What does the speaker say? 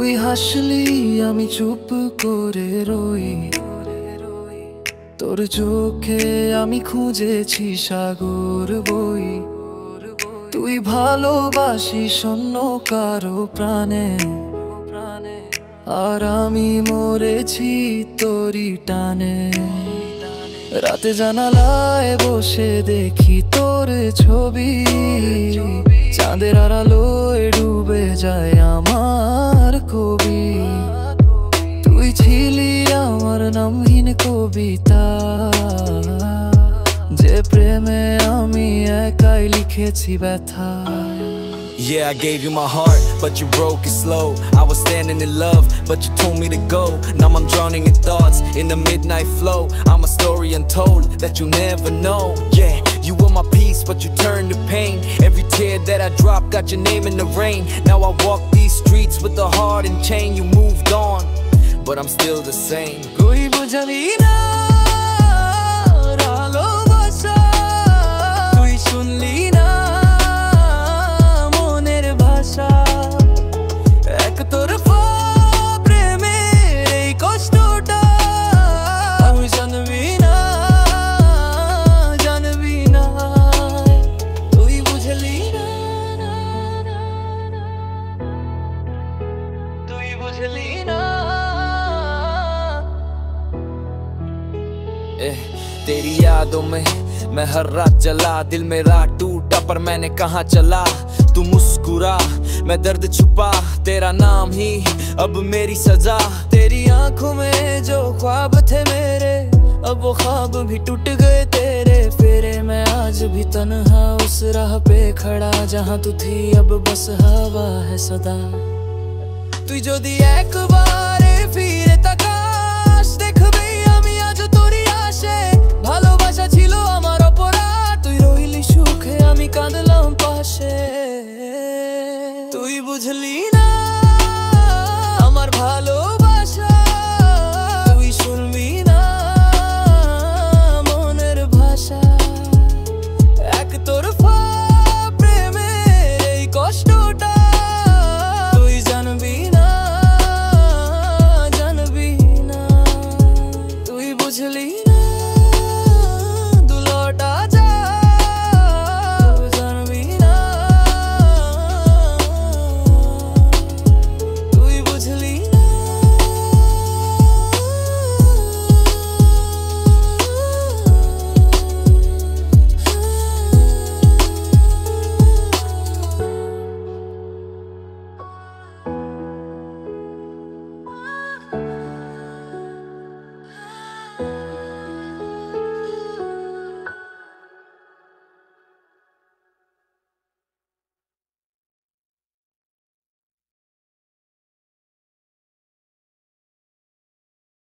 তুই হাসলি আমি চুপ করে রই, তোর চোখে আমি খুঁজেছি সাগর বই। তুই ভালোবাসিস অন্য কারো প্রাণে, আর আমি মরেছি তোরই টানে। রাতে জানালায় বসে দেখি তোর ছবি, চাঁদের আড়ালোয় ডুবে যায় আমার কবি। তুই ছিলি আমার নামহীন কবিতা, যে প্রেমে আমি একাই লিখেছি ব্যথা। Yeah, I gave you my heart, but you broke it slow. I was standing in love, but you told me to go. Now I'm drowning in thoughts, in the midnight flow. I'm a story untold that you never know. Yeah, you were my peace, but you turned to pain. Every tear that I dropped got your name in the rain. Now I walk these streets with a heart and chain. You moved on, but I'm still the same. Koi bujhali na bhalobasha, tui shunli na moner bhasha. Ek torfa premer ei koshtota ami janbi na tui bujhli na, tui bujhli na। तेरी यादों में मैं हर रात जला, दिल मेरा टूटा पर मैंने कहाँ चला। तू मुस्कुरा मैं दर्द छुपा, तेरा नाम ही अब मेरी सजा। तेरी आंखों में जो ख्वाब थे मेरे, अब वो ख्वाब भी टूट गए तेरे फेरे। मैं आज भी तन्हा उस राह पे खड़ा, जहाँ तू थी अब बस हवा है सदा। তুই যদি একবারে ফিরে তাকাস, দেখবি আমি আজ তোরই আসে। ভালোবাসা ছিল আমার অপরাধ, তুই রইলি সুখে আমি কাঁদলাম পাশে। তুই বুঝলি না আমার ভালোবাসা, তুই শুনবি না মনের ভাষা। একতরফা প্রেমের এই কষ্টটা তুই জানবি না, জানবি না, তুই বুঝলি না।